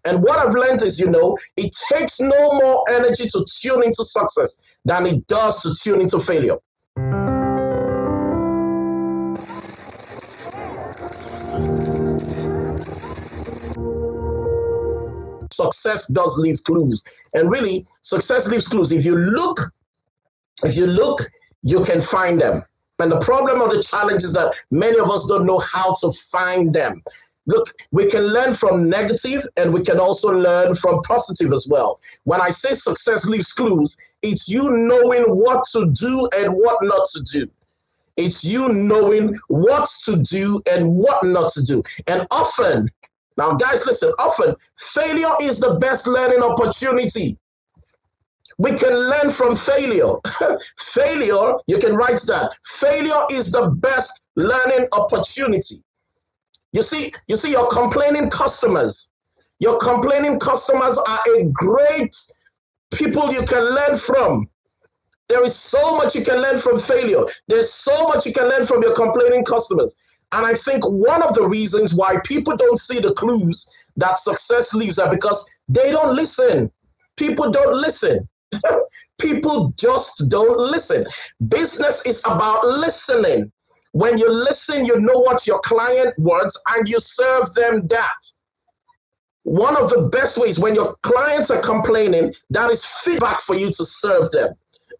And what I've learned is, it takes no more energy to tune into success than it does to tune into failure. Success does leave clues. And really, success leaves clues. If you look, you can find them. And the problem or the challenge is that many of us don't know how to find them. Look, we can learn from negative and we can also learn from positive as well. When I say success leaves clues, it's you knowing what to do and what not to do. It's you knowing what to do and what not to do. And often, now guys, listen, often failure is the best learning opportunity. We can learn from failure. Failure, you can write that. Failure is the best learning opportunity. You see, your complaining customers. Your complaining customers are a great people you can learn from. There is so much you can learn from failure. There's so much you can learn from your complaining customers. And I think one of the reasons why people don't see the clues that success leaves are because they don't listen. People don't listen. People just don't listen. Business is about listening. When you listen, you know what your client wants and you serve them that. One of the best ways when your clients are complaining, that is feedback for you to serve them.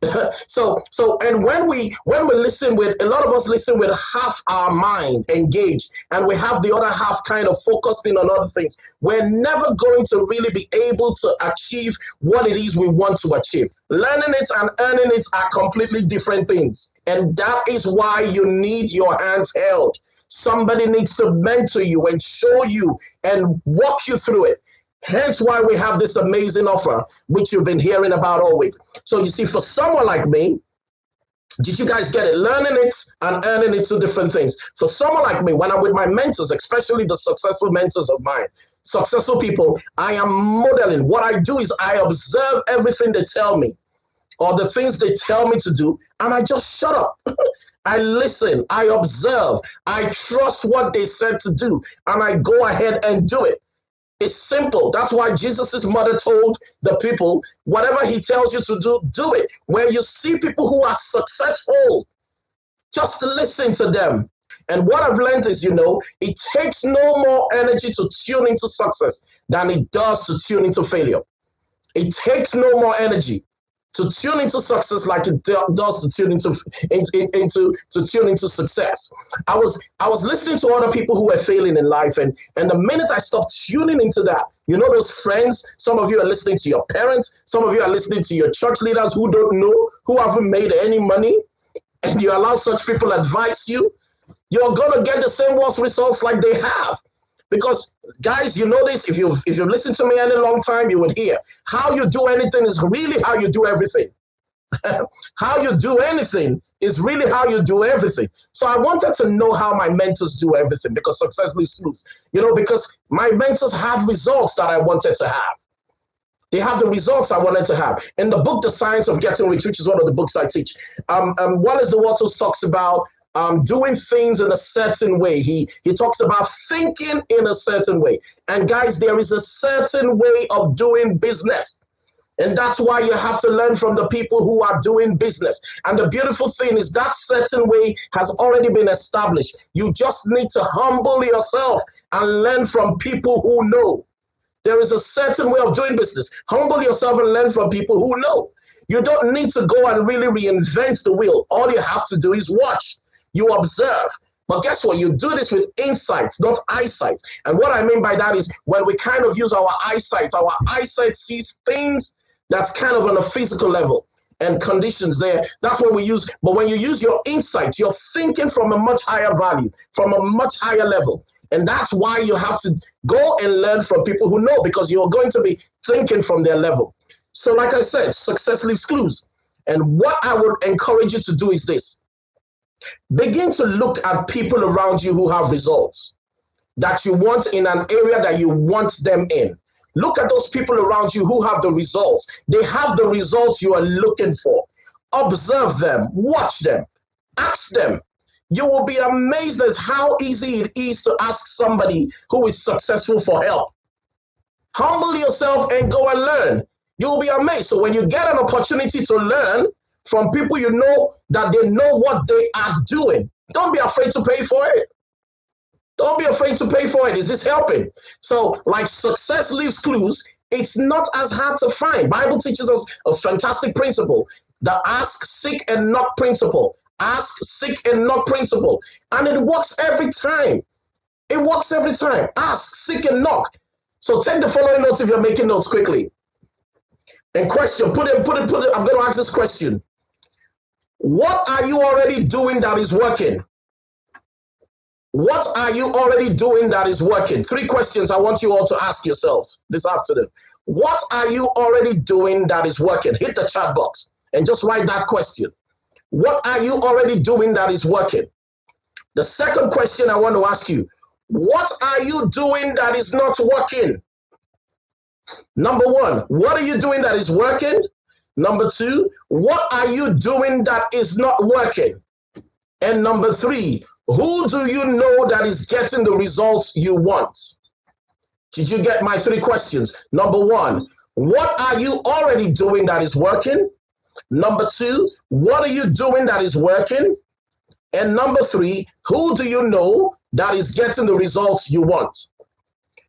And when we listen with, a lot of us listen with half our mind engaged and we have the other half kind of focused in on other things. We're never going to really be able to achieve what it is we want to achieve. Learning it and earning it are completely different things. And that is why you need your hands held. Somebody needs to mentor you and show you and walk you through it. Hence why we have this amazing offer, which you've been hearing about all week. So you see, for someone like me, did you guys get it? Learning it and earning it, two different things. For someone like me, when I'm with my mentors, especially the successful mentors of mine, successful people, I am modeling. What I do is I observe everything they tell me or the things they tell me to do, and I just shut up. I listen, I observe, I trust what they said to do, and I go ahead and do it. It's simple. That's why Jesus' mother told the people, whatever he tells you to do, do it. Where you see people who are successful, just listen to them. And what I've learned is, it takes no more energy to tune into success than it does to tune into failure. It takes no more energy to tune into success like it does to tune into success. I was listening to other people who were failing in life, and the minute I stopped tuning into that, those friends, some of you are listening to your parents, some of you are listening to your church leaders who don't know, who haven't made any money, and you allow such people advise you, you're gonna get the same worst results like they have. Because guys, this, if you've listened to me any long time, you would hear how you do anything is really how you do everything. How you do anything is really how you do everything. So I wanted to know how my mentors do everything, because success leaves clues. Because my mentors had results that I wanted to have. They have the results I wanted to have. In the book, The Science of Getting Rich, which is one of the books I teach, Wallace de Waters talks about doing things in a certain way. He talks about thinking in a certain way. And guys, there is a certain way of doing business. And that's why you have to learn from the people who are doing business. And the beautiful thing is that certain way has already been established. You just need to humble yourself and learn from people who know. There is a certain way of doing business. Humble yourself and learn from people who know. You don't need to go and really reinvent the wheel. All you have to do is watch. You observe. But guess what? You do this with insight, not eyesight. And what I mean by that is when we kind of use our eyesight sees things that's kind of on a physical level and conditions there. That's what we use. But when you use your insight, you're thinking from a much higher value, from a much higher level. And that's why you have to go and learn from people who know, because you're going to be thinking from their level. So like I said, success leaves clues. And what I would encourage you to do is this. Begin to look at people around you who have results that you want in an area that you want them in. Look at those people around you who have the results. They have the results you are looking for. Observe them, watch them, ask them. You will be amazed at how easy it is to ask somebody who is successful for help. Humble yourself and go and learn. You'll be amazed. So when you get an opportunity to learn from people you know that they know what they are doing, don't be afraid to pay for it. Don't be afraid to pay for it. Is this helping? So like success leaves clues, it's not as hard to find. Bible teaches us a fantastic principle, the ask, seek, and knock principle. Ask, seek, and knock principle. And it works every time. It works every time. Ask, seek, and knock. So take the following notes if you're making notes quickly. And question, put it. I'm going to ask this question. What are you already doing that is working? What are you already doing that is working? 3 questions I want you all to ask yourselves this afternoon. What are you already doing that is working? Hit the chat box and just write that question. What are you already doing that is working? The second question I want to ask you, what are you doing that is not working? Number 1, what are you doing that is working? Number 2, what are you doing that is not working? And number 3, who do you know that is getting the results you want? Did you get my 3 questions? Number 1, what are you already doing that is working? Number 2, what are you doing that is working? And number 3, who do you know that is getting the results you want?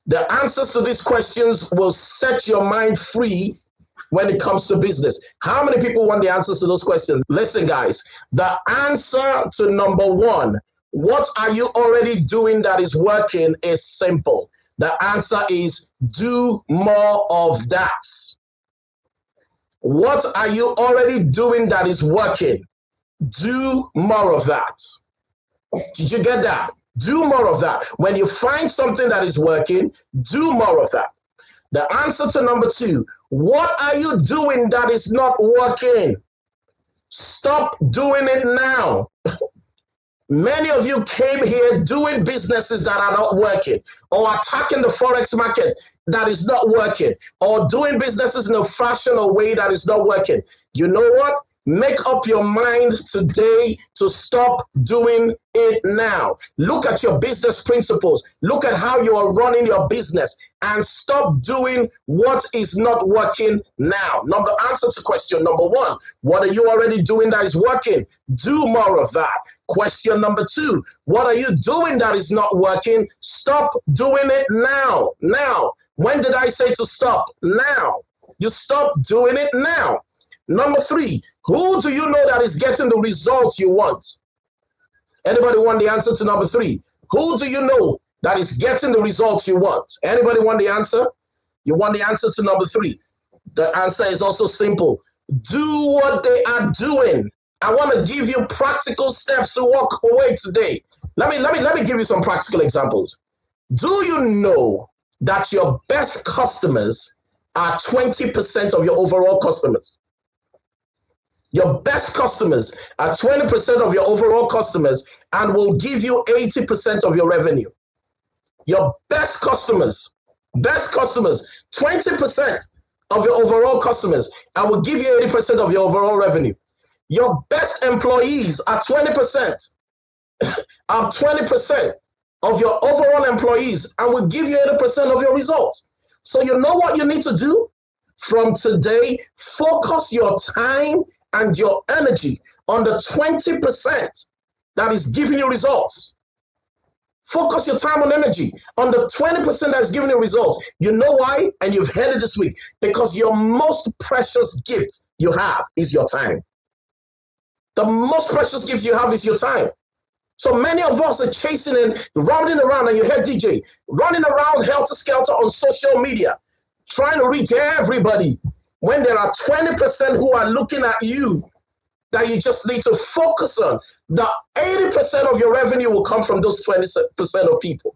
The answers to these questions will set your mind free when it comes to business. How many people want the answers to those questions? Listen, guys, the answer to number 1, what are you already doing that is working, is simple. The answer is do more of that. What are you already doing that is working? Do more of that. Did you get that? Do more of that. When you find something that is working, do more of that. The answer to number 2, what are you doing that is not working? Stop doing it now. Many of you came here doing businesses that are not working, or attacking the forex market that is not working, or doing businesses in a fashion or way that is not working. You know what? Make up your mind today to stop doing it now. Look at your business principles. Look at how you are running your business and stop doing what is not working now. Answer to question number 1. What are you already doing that is working? Do more of that. Question number 2. What are you doing that is not working? Stop doing it now. Now. When did I say to stop? Now. You stop doing it now. Number 3, who do you know that is getting the results you want? Anybody want the answer to number 3? Who do you know that is getting the results you want? Anybody want the answer? You want the answer to number 3? The answer is also simple. Do what they are doing. I want to give you practical steps to walk away today. Let me give you some practical examples. Do you know that your best customers are 20% of your overall customers? Your best customers are 20% of your overall customers and will give you 80% of your revenue. Your best customers, 20% of your overall customers and will give you 80% of your overall revenue. Your best employees are 20%, are 20% of your overall employees and will give you 80% of your results. So you know what you need to do? From today, focus your time and your energy on the 20% that is giving you results. Focus your time and energy on the 20% that is giving you results. You know why? And you've heard it this week. Because your most precious gift you have is your time. The most precious gift you have is your time. So many of us are chasing and running around, and you heard DJ, running around helter-skelter on social media, trying to reach everybody, when there are 20% who are looking at you that you just need to focus on. The 80% of your revenue will come from those 20% of people.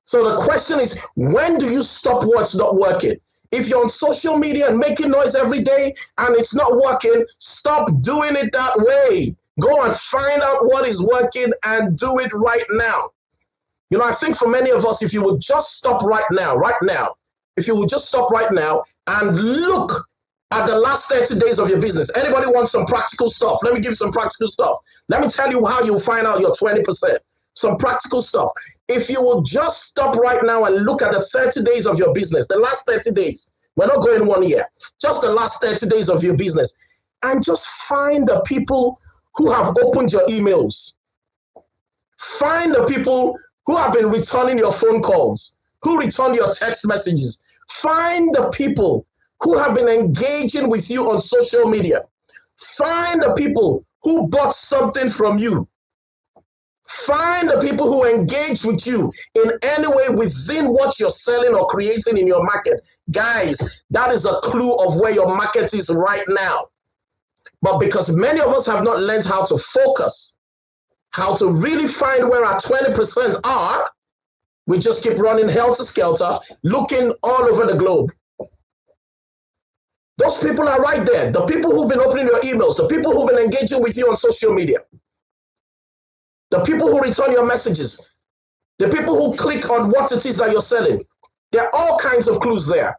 So the question is, when do you stop what's not working? If you're on social media and making noise every day and it's not working, stop doing it that way. Go and find out what is working and do it right now. You know, I think for many of us, if you would just stop right now, if you would just stop right now and look at the last 30 days of your business. Anybody want some practical stuff? Let me give you some practical stuff. Let me tell you how you'll find out your 20%. some practical stuff. If you will just stop right now and look at the 30 days of your business, the last 30 days, we're not going 1 year, just the last 30 days of your business, and just find the people who have opened your emails. Find the people who have been returning your phone calls, who return your text messages. Find the people who have been engaging with you on social media. Find the people who bought something from you. Find the people who engage with you in any way within what you're selling or creating in your market. Guys, that is a clue of where your market is right now. But because many of us have not learned how to focus, how to really find where our 20% are, we just keep running helter-skelter, looking all over the globe. Those people are right there. The people who've been opening your emails, the people who've been engaging with you on social media, the people who return your messages, the people who click on what it is that you're selling. There are all kinds of clues there.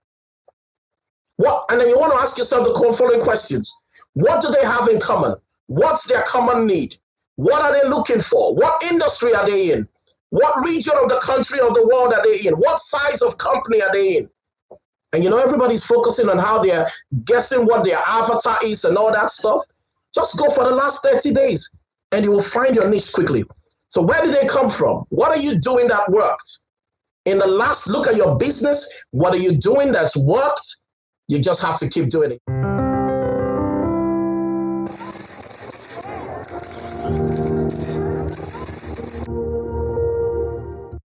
And then you want to ask yourself the following questions. What do they have in common? What's their common need? What are they looking for? What industry are they in? What region of the country or the world are they in? What size of company are they in? And everybody's focusing on how they're guessing what their avatar is and all that stuff. Just go for the last 30 days and you will find your niche quickly. So where did they come from? What are you doing that worked? In the last look at your business, what are you doing that's worked? You just have to keep doing it.